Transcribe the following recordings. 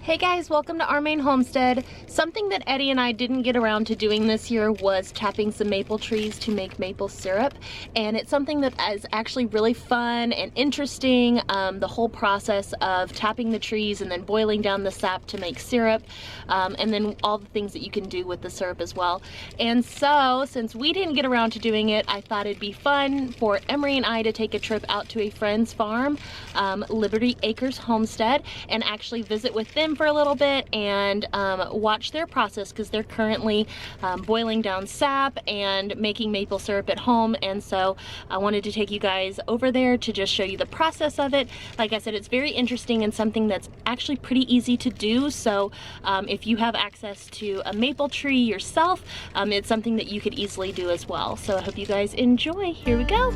Hey guys, welcome to Our Maine Homestead. Something that Eddie and I didn't get around to doing this year was tapping some maple trees to make maple syrup. And it's something that is actually really fun and interesting. The whole process of tapping the trees and then boiling down the sap to make syrup. And then all the things that you can do with the syrup as well. And so, since we didn't get around to doing it, I thought it'd be fun for Emery and I to take a trip out to a friend's farm, Liberty Acres Homestead, and actually visit with them for a little bit and watch their process, because they're currently boiling down sap and making maple syrup at home. And so I wanted to take you guys over there to just show you the process of it. Like I said, it's very interesting and something that's actually pretty easy to do. So if you have access to a maple tree yourself, it's something that you could easily do as well. So I hope you guys enjoy. Here we go.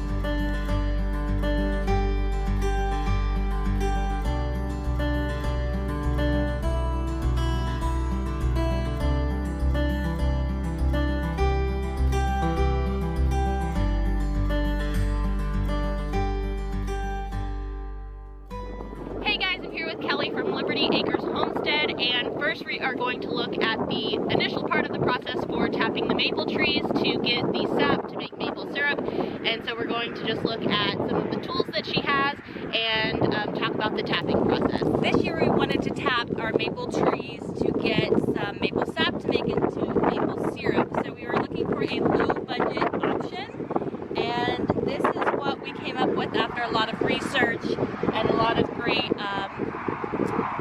From Liberty Acres Homestead, and first we are going to look at the initial part of the process for tapping the maple trees to get the sap to make maple syrup. And so we're going to just look at some of the tools that she has and talk about the tapping process. This year we wanted to tap our maple trees to get some maple sap to make into maple syrup. So we were looking for a low budget option, and this is what we came up with after a lot of research and a lot of great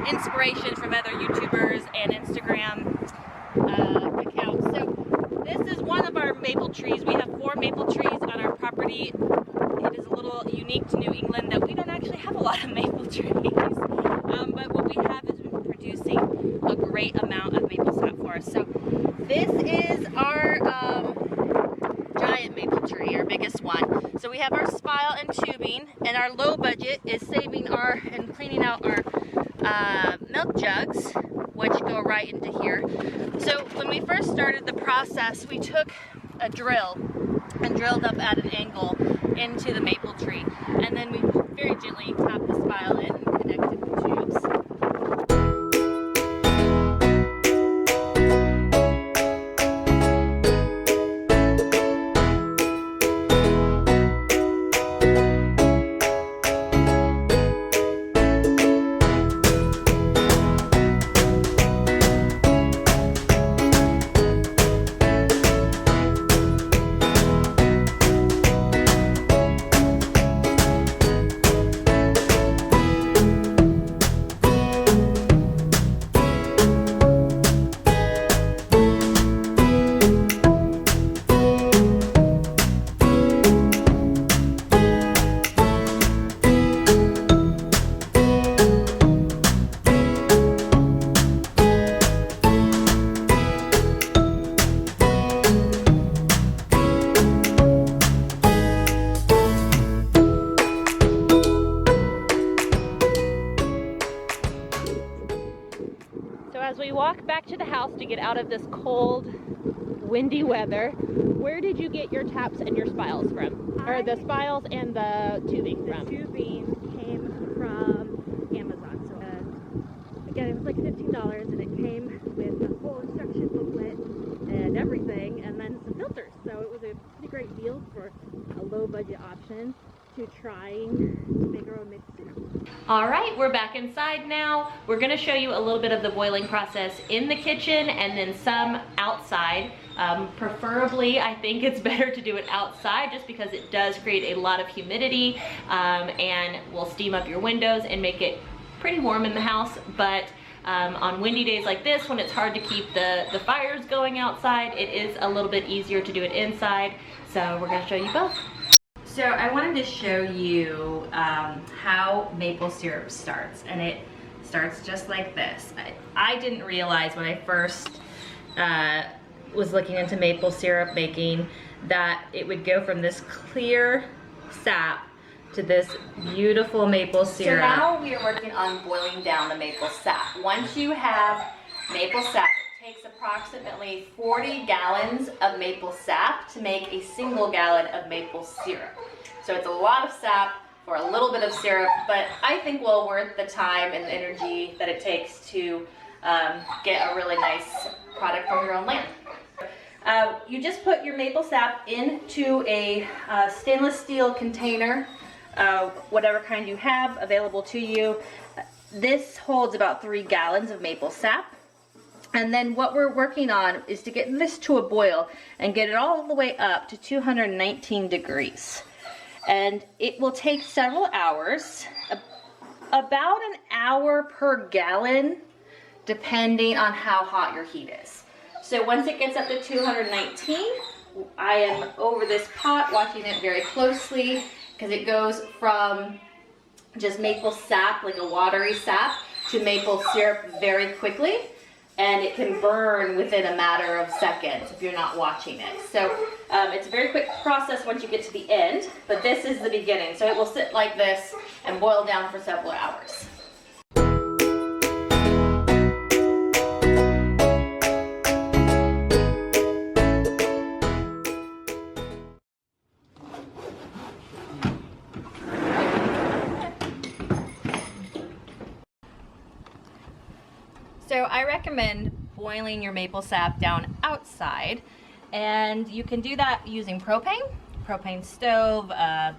inspiration from other YouTubers and Instagram accounts. So this is one of our maple trees. We have 4 maple trees on our property. It is a little unique to New England that we don't actually have a lot of maple trees. But what we have is been producing a great amount of maple sap for us. So this is our giant maple tree, our biggest one. So we have our spile and tubing, and our low budget is saving our and cleaning out our milk jugs, which go right into here. So when we first started the process, we took a drill and drilled up at an angle into the maple tree, and then we very gently tapped the spile in and connected the tubes. As we walk back to the house to get out of this cold, windy weather, where did you get your taps and your spiles from? Or the spiles and the tubing from? The tubing came from Amazon. So again, it was like $15, and it came with a full instruction booklet and everything, and then some filters. So it was a pretty great deal for a low budget option to trying to make our own maple syrup. All right, we're back inside now. We're gonna show you a little bit of the boiling process in the kitchen and then some outside. Preferably, I think it's better to do it outside just because it does create a lot of humidity and will steam up your windows and make it pretty warm in the house. But on windy days like this, when it's hard to keep the fires going outside, it is a little bit easier to do it inside. So we're gonna show you both. So I wanted to show you how maple syrup starts, and it starts just like this. I didn't realize when I first was looking into maple syrup making that it would go from this clear sap to this beautiful maple syrup. So now we are working on boiling down the maple sap. Once you have maple sap, it takes approximately 40 gallons of maple sap to make a single gallon of maple syrup. So it's a lot of sap for a little bit of syrup, but I think well worth the time and the energy that it takes to get a really nice product from your own land. You just put your maple sap into a stainless steel container, whatever kind you have available to you. This holds about 3 gallons of maple sap. And then what we're working on is to get this to a boil and get it all the way up to 219 degrees. And it will take several hours, about an hour per gallon, depending on how hot your heat is. So once it gets up to 219, I am over this pot watching it very closely because it goes from just maple sap, like a watery sap, to maple syrup very quickly. And it can burn within a matter of seconds if you're not watching it. So it's a very quick process once you get to the end, but this is the beginning. So it will sit like this and boil down for several hours. So I recommend boiling your maple sap down outside, and you can do that using propane stove, a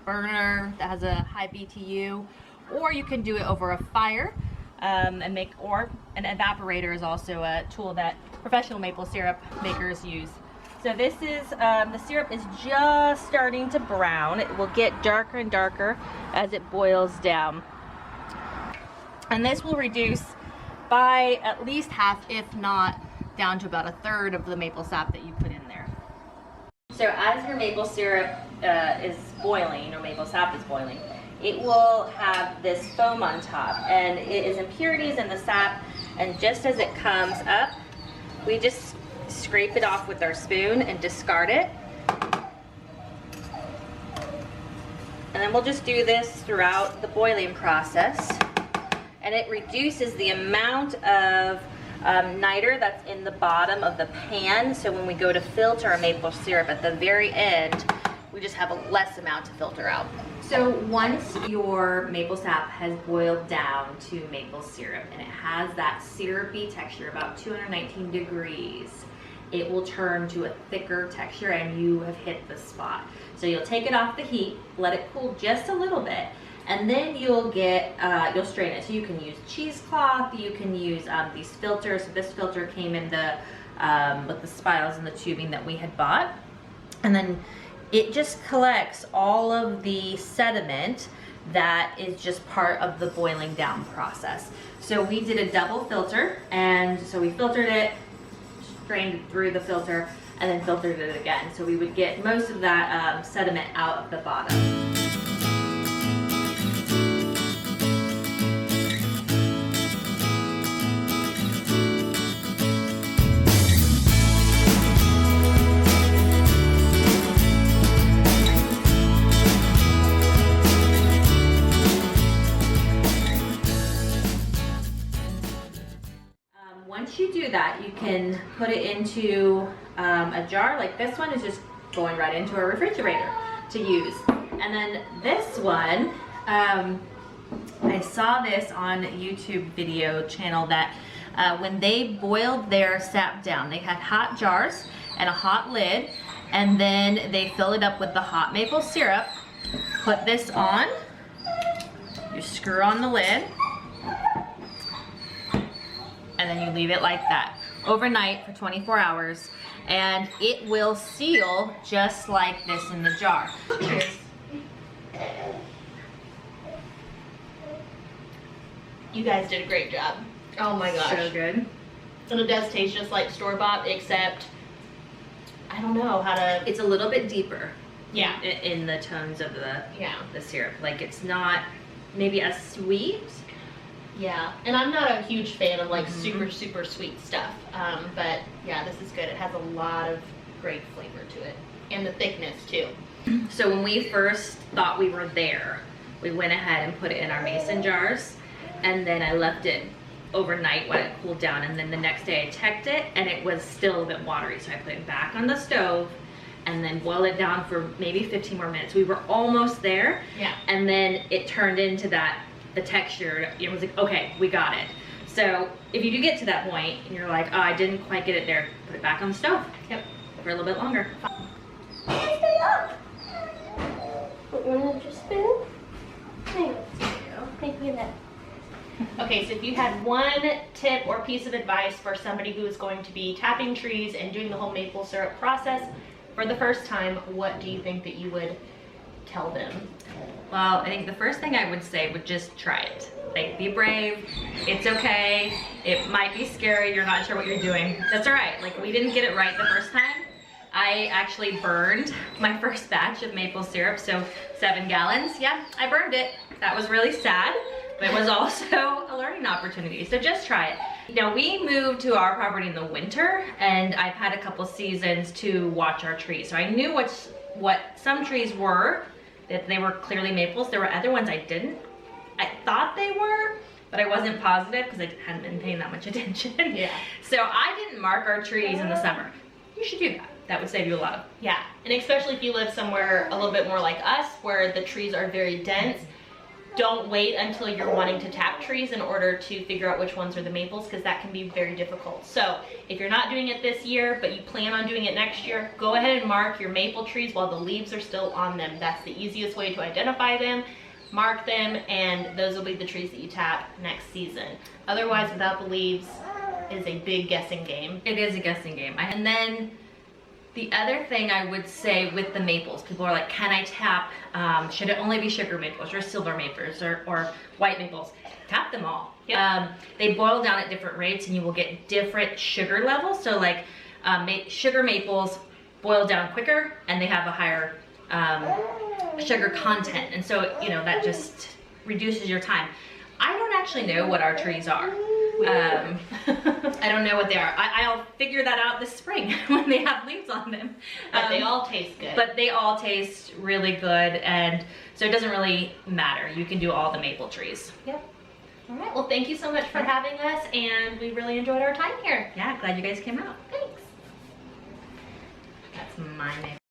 burner that has a high BTU, or you can do it over a fire or an evaporator is also a tool that professional maple syrup makers use. So this is, the syrup is just starting to brown. It will get darker and darker as it boils down. And this will reduce by at least half, if not down to about a third of the maple sap that you put in there. So as your maple syrup is boiling, or maple sap is boiling, it will have this foam on top, and it is impurities in the sap, and just as it comes up, we just scrape it off with our spoon and discard it. And then we'll just do this throughout the boiling process. And it reduces the amount of niter that's in the bottom of the pan. So when we go to filter our maple syrup at the very end, we just have a less amount to filter out. So once your maple sap has boiled down to maple syrup and it has that syrupy texture, about 219 degrees, it will turn to a thicker texture and you have hit the spot. So you'll take it off the heat, let it cool just a little bit, and then you'll strain it. So you can use cheesecloth, you can use these filters. So this filter came in with the spiles and the tubing that we had bought. And then it just collects all of the sediment that is just part of the boiling down process. So we did a double filter, and so we filtered it, strained it through the filter, and then filtered it again. So we would get most of that sediment out of the bottom. Once you do that, you can put it into a jar. Like this one is just going right into a refrigerator to use. And then this one, I saw this on a YouTube video channel that when they boiled their sap down, they had hot jars and a hot lid, and then they fill it up with the hot maple syrup, put this on, you screw on the lid, and then you leave it like that overnight for 24 hours, and it will seal just like this in the jar. Cheers. You guys did a great job. Oh my gosh. So good. And it does taste just like store-bought, except I don't know how to... It's a little bit deeper. Yeah. In the tones of the syrup. Like it's not maybe as sweet. Yeah, and I'm not a huge fan of like super sweet stuff, but yeah, this is good. It has a lot of great flavor to it, and the thickness too. So when we first thought we were there, we went ahead and put it in our mason jars, and then I left it overnight when it cooled down, and then the next day I checked it and it was still a bit watery, so I put it back on the stove, and then boiled it down for maybe 15 more minutes. We were almost there. Yeah. And then it turned into that, the texture, it was like, okay, we got it. So if you do get to that point and you're like, oh, I didn't quite get it there, put it back on the stove. Yep. For a little bit longer. Stay up. You want to just spoon? Thank you. Okay, so if you had one tip or piece of advice for somebody who is going to be tapping trees and doing the whole maple syrup process for the first time, what do you think that you would tell them? Well, I think the first thing I would say would just try it. Like, be brave, it's okay, it might be scary, you're not sure what you're doing. That's all right, like we didn't get it right the first time. I actually burned my first batch of maple syrup, so 7 gallons. Yeah, I burned it. That was really sad, but it was also a learning opportunity, so just try it. You know, we moved to our property in the winter, and I've had a couple seasons to watch our trees, so I knew what some trees were, that they were clearly maples. There were other ones I didn't. I thought they were, but I wasn't positive because I hadn't been paying that much attention. Yeah. So I didn't mark our trees in the summer. You should do that. That would save you a lot of. Yeah, and especially if you live somewhere a little bit more like us where the trees are very dense, don't wait until you're wanting to tap trees in order to figure out which ones are the maples, because that can be very difficult. So if you're not doing it this year, but you plan on doing it next year, go ahead and mark your maple trees while the leaves are still on them. That's the easiest way to identify them. Mark them, and those will be the trees that you tap next season. Otherwise, without the leaves, is a big guessing game. It is a guessing game. And then the other thing I would say with the maples, people are like, can I tap, should it only be sugar maples or silver maples or white maples? Tap them all. Yep. They boil down at different rates and you will get different sugar levels. So like sugar maples boil down quicker and they have a higher sugar content. And so, you know, that just reduces your time. I don't actually know what our trees are. I don't know what they are. I'll figure that out this spring when they have leaves on them. But they all taste good. But they all taste really good, and so it doesn't really matter. You can do all the maple trees. Yep. All right, well, thank you so much for having us, and we really enjoyed our time here. Yeah, glad you guys came out. Thanks. That's my maple.